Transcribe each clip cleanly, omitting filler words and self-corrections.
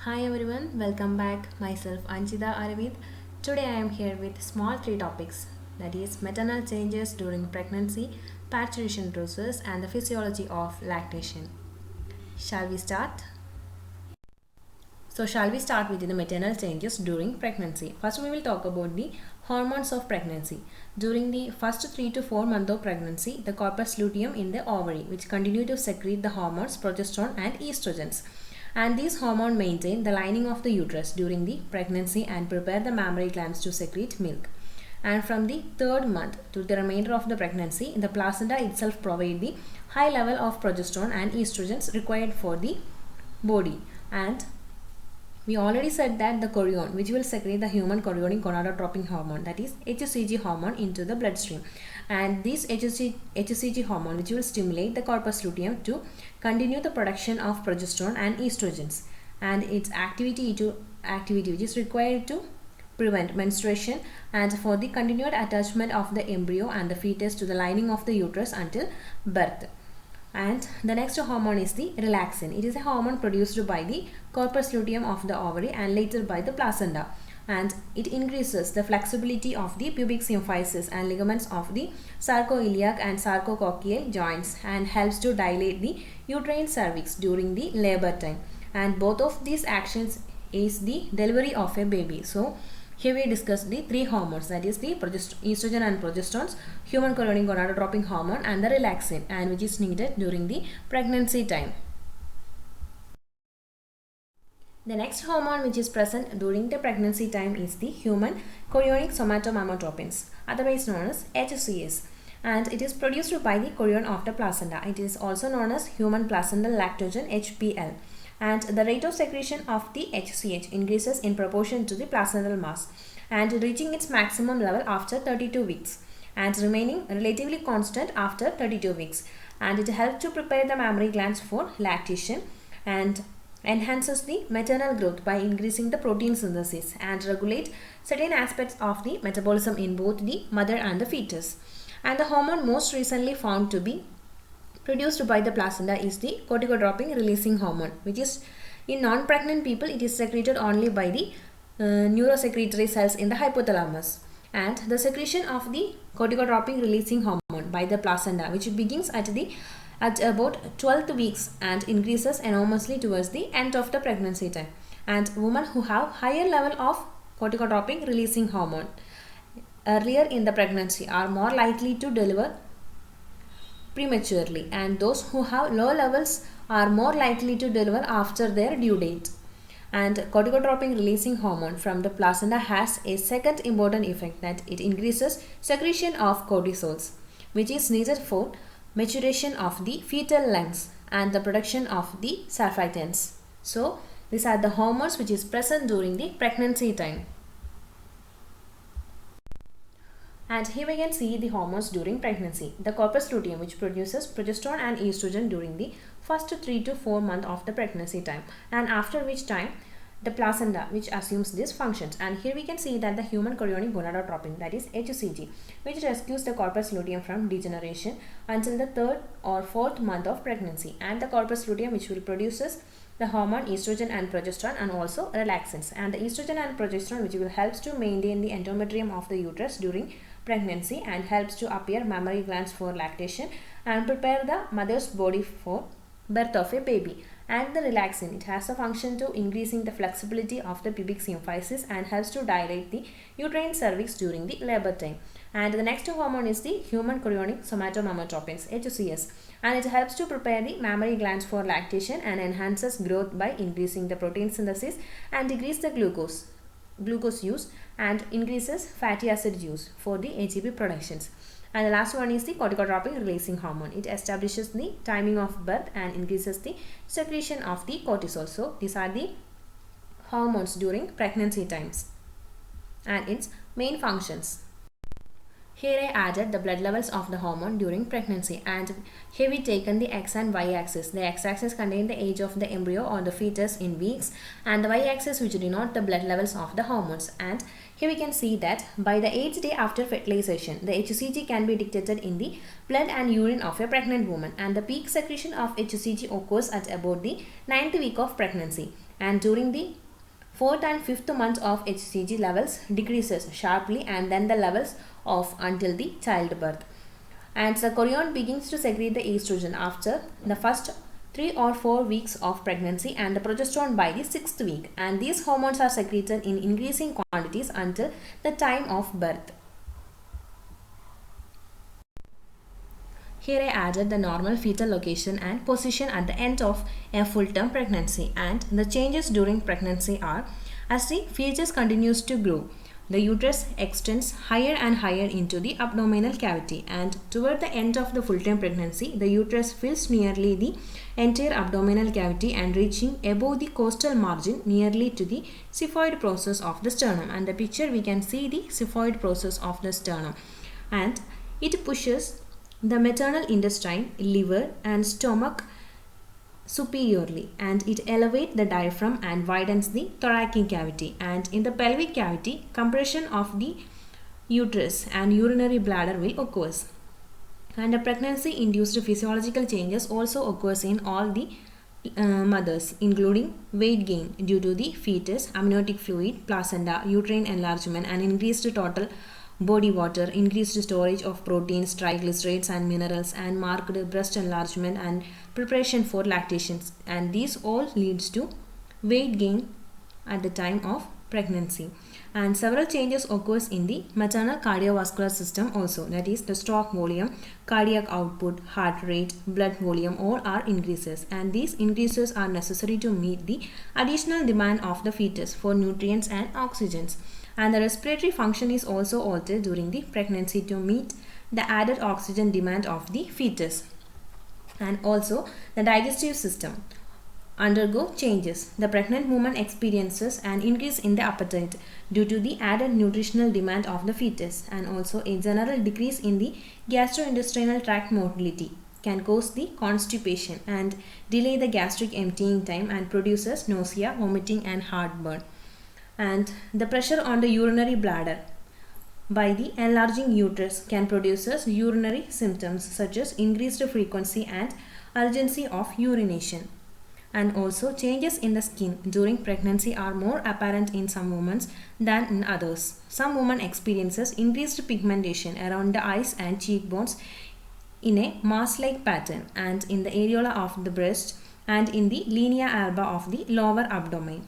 Hi everyone, welcome back. Myself Anjita Aravid. Today I am here with small three topics, that is maternal changes during pregnancy, parturition process and the physiology of lactation. Shall we start? So shall we start with the maternal changes during pregnancy? First we will talk about the hormones of pregnancy. During the first 3 to 4 months of pregnancy, the corpus luteum in the ovary which continue to secrete the hormones progesterone and estrogens. And these hormones maintain the lining of the uterus during the pregnancy and prepare the mammary glands to secrete milk. And from the third month to the remainder of the pregnancy, the placenta itself provides the high level of progesterone and estrogens required for the body. And we already said that the chorion, which will secrete the human chorionic gonadotropin hormone, that is HCG hormone, into the bloodstream, and this HCG hormone, which will stimulate the corpus luteum to continue the production of progesterone and estrogens, and its activity which is required to prevent menstruation and for the continued attachment of the embryo and the fetus to the lining of the uterus until birth. And the next hormone is the relaxin. It is a hormone produced by the corpus luteum of the ovary and later by the placenta, and it increases the flexibility of the pubic symphysis and ligaments of the sarcoiliac and sarcococcygeal joints and helps to dilate the uterine cervix during the labor time, and both of these actions is the delivery of a baby. So here we discuss the three hormones, that is the estrogen and progesterones, human chorionic gonadotropin hormone and the relaxin, and which is needed during the pregnancy time. The next hormone which is present during the pregnancy time is the human chorionic somatomammatropins, otherwise known as HCS, and it is produced by the chorion of the placenta. It is also known as human placental lactogen HPL, and the rate of secretion of the HCH increases in proportion to the placental mass and reaching its maximum level after 32 weeks and remaining relatively constant after 32 weeks, and it helps to prepare the mammary glands for lactation and enhances the maternal growth by increasing the protein synthesis and regulate certain aspects of the metabolism in both the mother and the fetus. And the hormone most recently found to be produced by the placenta is the corticotropin releasing hormone, which is in non-pregnant people it is secreted only by the neurosecretory cells in the hypothalamus. And the secretion of the corticotropin releasing hormone by the placenta, which begins at about 12th weeks and increases enormously towards the end of the pregnancy time. And women who have higher level of corticotropin releasing hormone earlier in the pregnancy are more likely to deliver prematurely, and those who have low levels are more likely to deliver after their due date. And corticotropin releasing hormone from the placenta has a second important effect, that it increases secretion of cortisols, which is needed for maturation of the fetal lungs and the production of the surfactants. So these are the hormones which is present during the pregnancy time. And here we can see the hormones during pregnancy. The corpus luteum, which produces progesterone and estrogen during the first 3 to 4 months of the pregnancy time, and after which time the placenta, which assumes these functions. And here we can see that the human chorionic gonadotropin, that is HCG, which rescues the corpus luteum from degeneration until the 3rd or 4th month of pregnancy, and the corpus luteum which will produces the hormone estrogen and progesterone and also relaxins, and the estrogen and progesterone which will helps to maintain the endometrium of the uterus during pregnancy and helps to appear mammary glands for lactation and prepare the mother's body for birth of a baby. And the relaxin, it has a function to increasing the flexibility of the pubic symphysis and helps to dilate the uterine cervix during the labor time. And the next hormone is the human chorionic somatomammatropins HCS, and it helps to prepare the mammary glands for lactation and enhances growth by increasing the protein synthesis and decrease the glucose use and increases fatty acid use for the ATP productions. And the last one is the corticotropin releasing hormone. It establishes the timing of birth and increases the secretion of the cortisol. So these are the hormones during pregnancy times and its main functions. Here I added the blood levels of the hormone during pregnancy, and here we taken the x and y axis. The x axis contain the age of the embryo or the fetus in weeks, and the y axis which denote the blood levels of the hormones. And here we can see that by the 8th day after fertilization, the HCG can be detected in the blood and urine of a pregnant woman, and the peak secretion of HCG occurs at about the 9th week of pregnancy. and during the 4th and 5th months of HCG levels decreases sharply, and then the levels off until the childbirth. And the chorion begins to secrete the estrogen after the first 3 or 4 weeks of pregnancy and the progesterone by the 6th week, and these hormones are secreted in increasing quantities until the time of birth. Here I added the normal fetal location and position at the end of a full-term pregnancy, and the changes during pregnancy are: as the fetus continues to grow, the uterus extends higher and higher into the abdominal cavity, and toward the end of the full-term pregnancy, the uterus fills nearly the entire abdominal cavity and reaching above the costal margin nearly to the xiphoid process of the sternum. And the picture we can see the xiphoid process of the sternum, and it pushes the maternal intestine, liver and stomach superiorly, and it elevates the diaphragm and widens the thoracic cavity, and in the pelvic cavity compression of the uterus and urinary bladder will occur. And the pregnancy induced physiological changes also occurs in all the mothers, including weight gain due to the fetus, amniotic fluid, placenta, uterine enlargement and increased total body water, increased storage of proteins, triglycerides and minerals, and marked breast enlargement and preparation for lactation, and these all leads to weight gain at the time of pregnancy. And several changes occurs in the maternal cardiovascular system also, that is the stroke volume, cardiac output, heart rate, blood volume, all are increases, and these increases are necessary to meet the additional demand of the fetus for nutrients and oxygens. And the respiratory function is also altered during the pregnancy to meet the added oxygen demand of the fetus. And also the digestive system undergo changes. The pregnant woman experiences an increase in the appetite due to the added nutritional demand of the fetus, and also a general decrease in the gastrointestinal tract motility can cause the constipation and delay the gastric emptying time and produces nausea, vomiting and heartburn. And the pressure on the urinary bladder by the enlarging uterus can produce urinary symptoms such as increased frequency and urgency of urination. And also changes in the skin during pregnancy are more apparent in some women than in others. Some women experiences increased pigmentation around the eyes and cheekbones in a mass-like pattern, and in the areola of the breast and in the linea alba of the lower abdomen.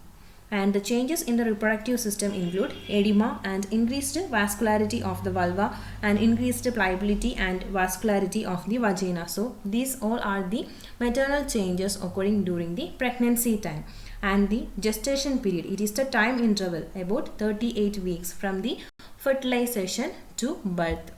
And the changes in the reproductive system include edema and increased vascularity of the vulva and increased pliability and vascularity of the vagina. So these all are the maternal changes occurring during the pregnancy time. And the gestation period, it is the time interval about 38 weeks from the fertilization to birth.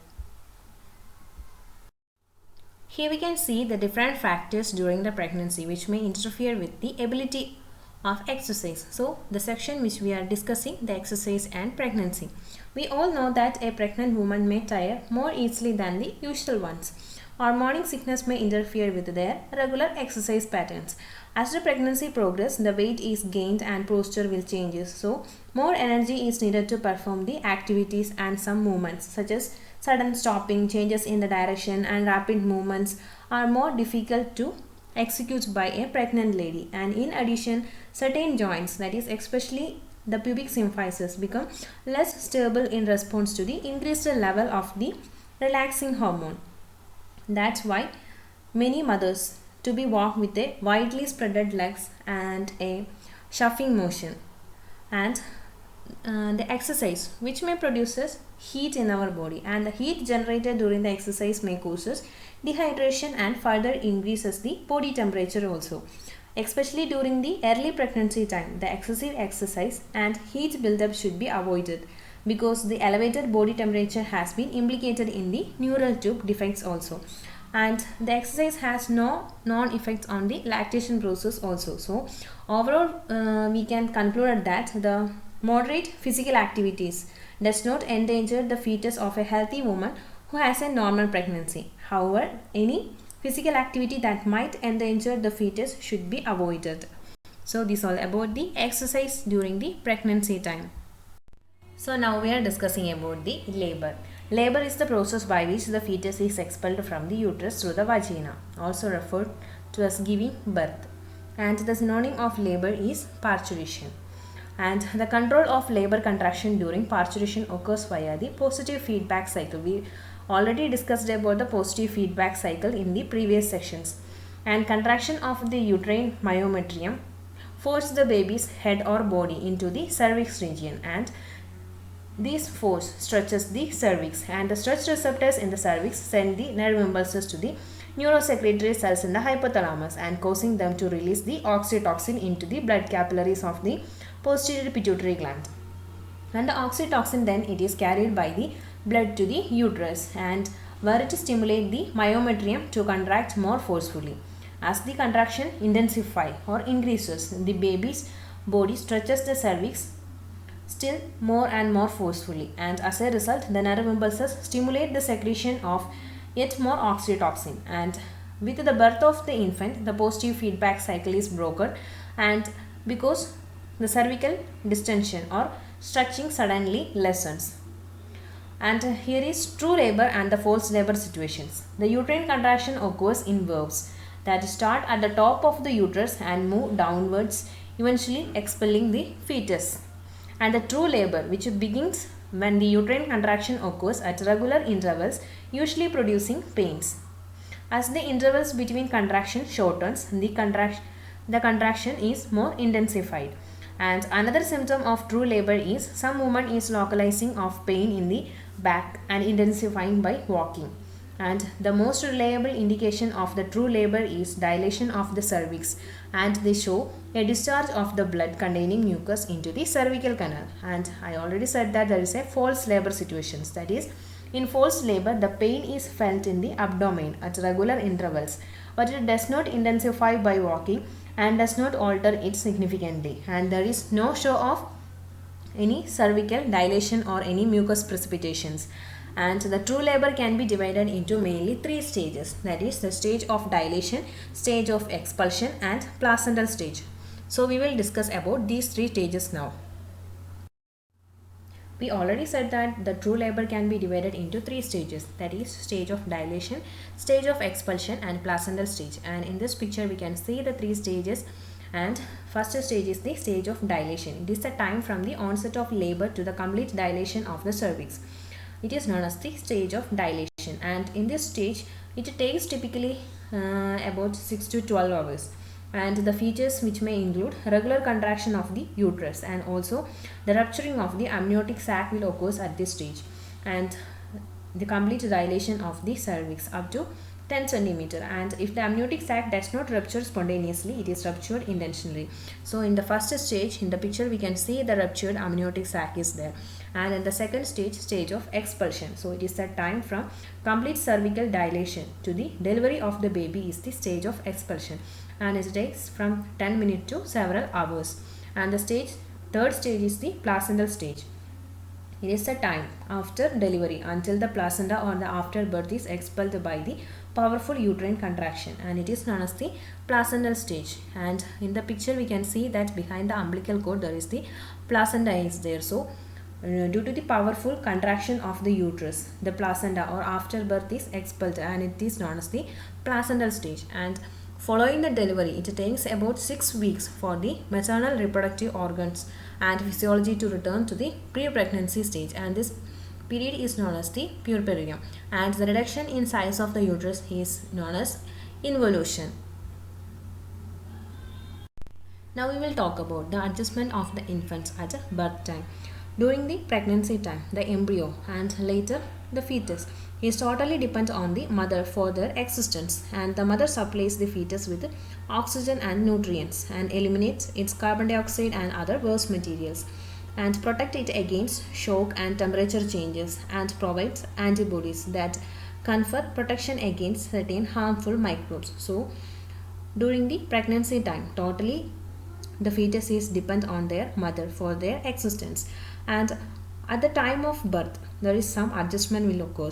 Here we can see the different factors during the pregnancy which may interfere with the ability of exercise. So the section which we are discussing, the exercise and pregnancy. We all know that a pregnant woman may tire more easily than the usual ones, or morning sickness may interfere with their regular exercise patterns. As the pregnancy progresses, the weight is gained and posture will change. So more energy is needed to perform the activities, and some movements such as sudden stopping, changes in the direction and rapid movements are more difficult to execute by a pregnant lady. And in addition, certain joints, that is especially the pubic symphysis, become less stable in response to the increased level of the relaxing hormone. That's why many mothers to be walk with a widely spreaded legs and a shuffling motion. And the exercise which may produces heat in our body, and the heat generated during the exercise may causes dehydration and further increases the body temperature also. Especially during the early pregnancy time, the excessive exercise and heat buildup should be avoided, because the elevated body temperature has been implicated in the neural tube defects also. And the exercise has no non-effects on the lactation process also. So overall we can conclude that the moderate physical activities does not endanger the fetus of a healthy woman who has a normal pregnancy. However, any physical activity that might endanger the fetus should be avoided. So this is all about the exercise during the pregnancy time. So now we are discussing about the labor. Labor is the process by which the fetus is expelled from the uterus through the vagina, also referred to as giving birth. and the synonym of labor is parturition. And the control of labor contraction during parturition occurs via the positive feedback cycle. We already discussed about the positive feedback cycle in the previous sections. And contraction of the uterine myometrium force the baby's head or body into the cervix region, and this force stretches the cervix, and the stretch receptors in the cervix send the nerve impulses to the neurosecretory cells in the hypothalamus and causing them to release the oxytocin into the blood capillaries of the posterior pituitary gland. And the oxytocin then it is carried by the blood to the uterus, and where it stimulates the myometrium to contract more forcefully. As the contraction intensifies or increases, the baby's body stretches the cervix still more and more forcefully, and as a result the nerve impulses stimulate the secretion of yet more oxytocin, and with the birth of the infant the positive feedback cycle is broken, and because the cervical distension or stretching suddenly lessens. And here is true labor and the false labor situations. The uterine contraction occurs in waves that start at the top of the uterus and move downwards, eventually expelling the fetus. And the true labor, which begins when the uterine contraction occurs at regular intervals, usually producing pains. As the intervals between contraction shortens, the contraction is more intensified. And another symptom of true labor is some woman is localizing of pain in the back and intensifying by walking. And the most reliable indication of the true labor is dilation of the cervix, and they show a discharge of the blood containing mucus into the cervical canal. And I already said that there is a false labor situations, that is, in false labor the pain is felt in the abdomen at regular intervals, but it does not intensify by walking and does not alter it significantly, and there is no show of any cervical dilation or any mucus precipitations. And the true labor can be divided into mainly three stages, that is the stage of dilation, stage of expulsion and placental stage. So we will discuss about these three stages now. We already said that the true labor can be divided into three stages, that is stage of dilation, stage of expulsion and placental stage. And in this picture we can see the three stages, and first stage is the stage of dilation. It is the time from the onset of labor to the complete dilation of the cervix. It is known as the stage of dilation, and in this stage it takes typically about 6 to 12 hours, and the features which may include regular contraction of the uterus, and also the rupturing of the amniotic sac will occur at this stage, and the complete dilation of the cervix up to 10 centimeter. And if the amniotic sac does not rupture spontaneously, it is ruptured intentionally. So in the first stage, in the picture we can see the ruptured amniotic sac is there. And in the second stage, stage of expulsion, so it is the time from complete cervical dilation to the delivery of the baby is the stage of expulsion, and it takes from 10 minutes to several hours. And the third stage is the placental stage. It is the time after delivery until the placenta or the afterbirth is expelled by the powerful uterine contraction, and it is known as the placental stage. And in the picture we can see that behind the umbilical cord there is the placenta is there. So due to the powerful contraction of the uterus, the placenta or afterbirth is expelled, and it is known as the placental stage. And following the delivery, it takes about 6 weeks for the maternal reproductive organs and physiology to return to the pre-pregnancy stage, and this period is known as the puerperium, and the reduction in size of the uterus is known as involution. Now we will talk about the adjustment of the infants at birth time. During the pregnancy time, the embryo and later the fetus is totally dependent on the mother for their existence, and the mother supplies the fetus with oxygen and nutrients and eliminates its carbon dioxide and other waste materials, and protect it against shock and temperature changes, and provides antibodies that confer protection against certain harmful microbes. So during the pregnancy time, totally the fetus is dependent on their mother for their existence, and at the time of birth there is some adjustment will occur.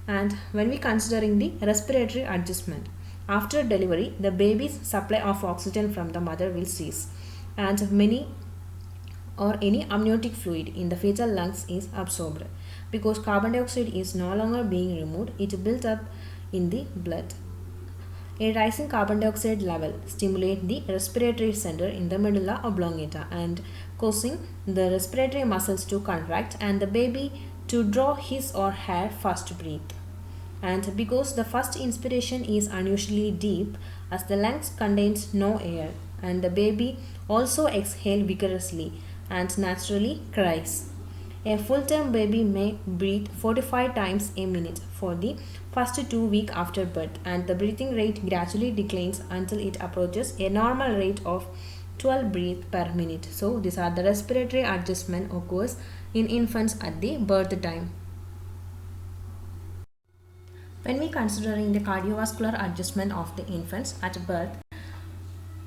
And when we considering the respiratory adjustment, after delivery the baby's supply of oxygen from the mother will cease, and many or any amniotic fluid in the fetal lungs is absorbed. Because carbon dioxide is no longer being removed, it built up in the blood. A rising carbon dioxide level stimulates the respiratory center in the medulla oblongata and causing the respiratory muscles to contract and the baby to draw his or her first breath. And because the first inspiration is unusually deep as the lungs contains no air and the baby also exhales vigorously and naturally cries. A full-term baby may breathe 45 times a minute for the first 2 weeks after birth and the breathing rate gradually declines until it approaches a normal rate of 12 breaths per minute. So these are the respiratory adjustment occurs in infants at the birth time. When we considering the cardiovascular adjustment of the infants at birth,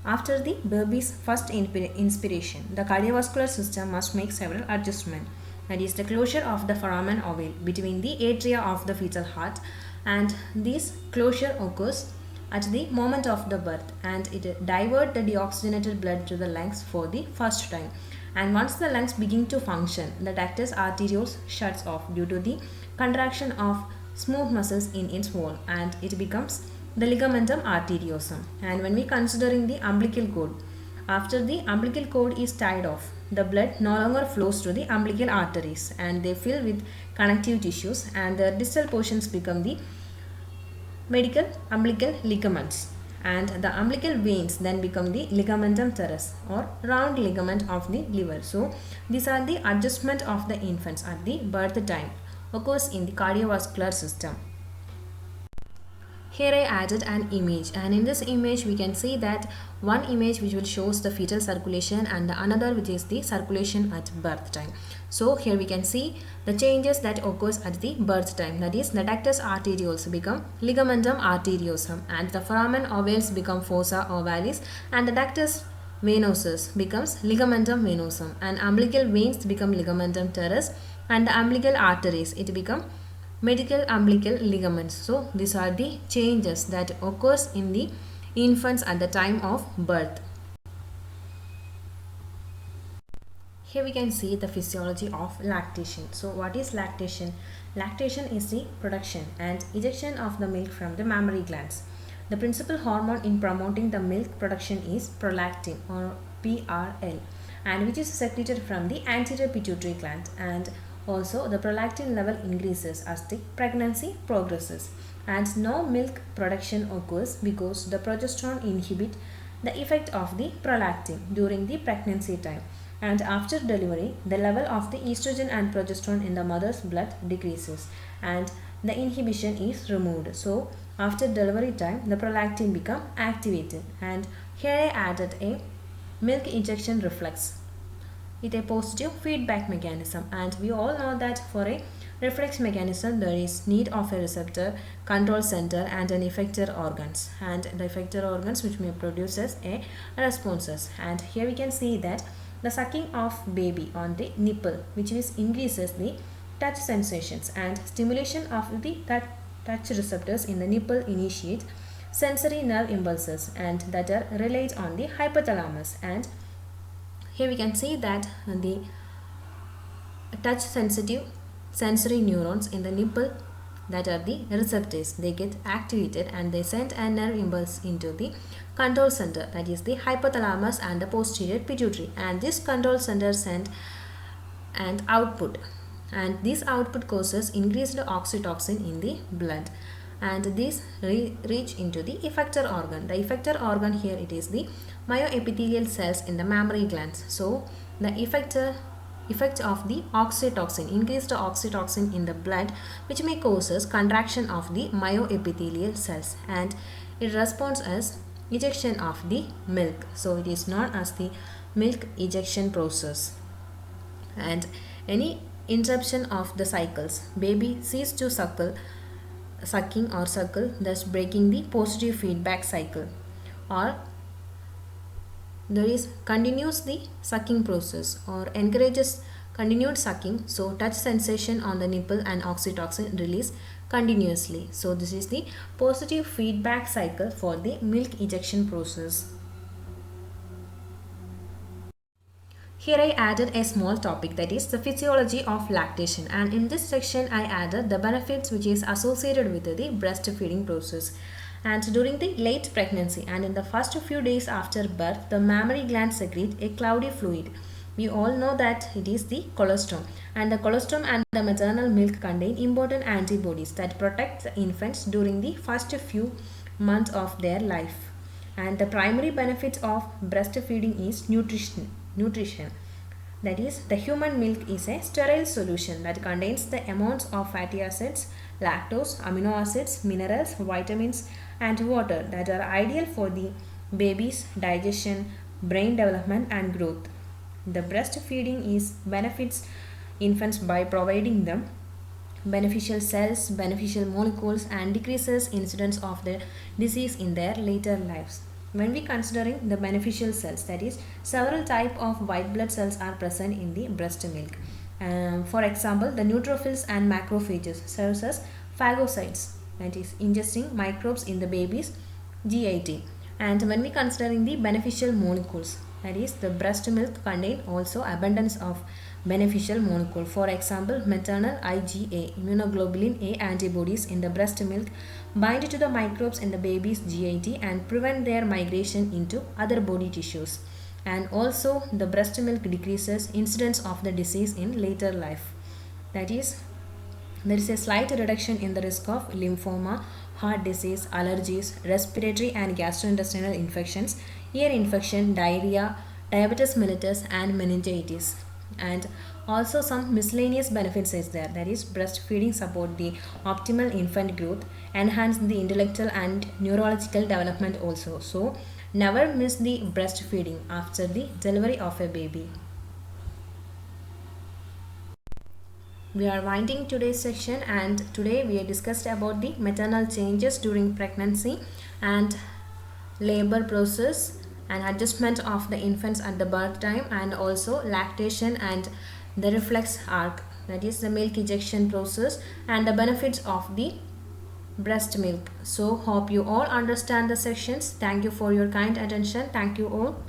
after the baby's first inspiration, the cardiovascular system must make several adjustments. That is the closure of the foramen ovale between the atria of the fetal heart, and this closure occurs at the moment of the birth and it divert the deoxygenated blood to the lungs for the first time. And once the lungs begin to function, the ductus arteriosus shuts off due to the contraction of smooth muscles in its wall and it becomes the ligamentum arteriosum. And when we considering the umbilical cord, after the umbilical cord is tied off, the blood no longer flows to the umbilical arteries and they fill with connective tissues and the distal portions become the medial umbilical ligaments and the umbilical veins then become the ligamentum teres or round ligament of the liver. So these are the adjustment of the infants at the birth time occurs in the cardiovascular system. Here I added an image and in this image we can see that one image which will shows the fetal circulation and the another which is the circulation at birth time. So here we can see the changes that occurs at the birth time, that is the ductus arteriosus become ligamentum arteriosum and the foramen ovales become fossa ovalis and the ductus venosus becomes ligamentum venosum and umbilical veins become ligamentum teres and the umbilical arteries it become medial umbilical ligaments. So these are the changes that occurs in the infants at the time of birth. Here we can see the physiology of lactation. So what is lactation? Lactation is the production and ejection of the milk from the mammary glands. The principal hormone in promoting the milk production is prolactin or PRL and which is secreted from the anterior pituitary gland, and also the prolactin level increases as the pregnancy progresses and no milk production occurs because the progesterone inhibit the effect of the prolactin during the pregnancy time, and after delivery the level of the estrogen and progesterone in the mother's blood decreases and the inhibition is removed. So after delivery time the prolactin become activated and here I added a milk ejection reflex. It is a positive feedback mechanism and we all know that for a reflex mechanism there is need of a receptor, control center and an effector organs, and the effector organs which may produces a responses. And here we can see that the sucking of baby on the nipple which is increases the touch sensations and stimulation of the touch receptors in the nipple initiate sensory nerve impulses and that are relied on the hypothalamus. And here we can see that the touch sensitive sensory neurons in the nipple that are the receptors they get activated and they send a nerve impulse into the control center, that is the hypothalamus and the posterior pituitary, and this control center send and output and this output causes increased oxytocin in the blood and this reach into the effector organ. The effector organ here it is the myoepithelial cells in the mammary glands. So the effect of the oxytocin, increased oxytocin in the blood which may causes contraction of the myoepithelial cells and it responds as ejection of the milk. So it is known as the milk ejection process. And any interruption of the cycles, baby cease to sucking or suckle, thus breaking the positive feedback cycle, or there is continues the sucking process or encourages continued sucking, so touch sensation on the nipple and oxytocin release continuously. So this is the positive feedback cycle for the milk ejection process. Here I added a small topic, that is the physiology of lactation, and in this section I added the benefits which is associated with the breastfeeding process. and during the late pregnancy and in the first few days after birth, the mammary glands secrete a cloudy fluid. We all know that it is the colostrum, and the colostrum and the maternal milk contain important antibodies that protect the infants during the first few months of their life. And the primary benefits of breastfeeding is nutrition. That is, the human milk is a sterile solution that contains the amounts of fatty acids, lactose, amino acids, minerals, vitamins, and water that are ideal for the baby's digestion, brain development, and growth. The breastfeeding is benefits infants by providing them beneficial cells, beneficial molecules, and decreases incidence of the disease in their later lives. When we considering the beneficial cells, that is, several type of white blood cells are present in the breast milk. For example, the neutrophils and macrophages serves as phagocytes, that is, ingesting microbes in the baby's GIT. And when we considering the beneficial molecules, that is, the breast milk contain also abundance of beneficial molecule. For example, maternal IgA, immunoglobulin A antibodies in the breast milk bind to the microbes in the baby's GIT and prevent their migration into other body tissues. And also the breast milk decreases incidence of the disease in later life. That is, there is a slight reduction in the risk of lymphoma, heart disease, allergies, respiratory and gastrointestinal infections, ear infection, diarrhea, diabetes mellitus, and meningitis. And also some miscellaneous benefits is there. That is, breastfeeding support the optimal infant growth, enhance the intellectual and neurological development also. So never miss the breastfeeding after the delivery of a baby. We are winding today's section, and today we discussed about the maternal changes during pregnancy and labor process and adjustment of the infants at the birth time, and also lactation and the reflex arc, that is the milk ejection process, and the benefits of the breast milk. So hope you all understand the sections. Thank you for your kind attention. Thank you all.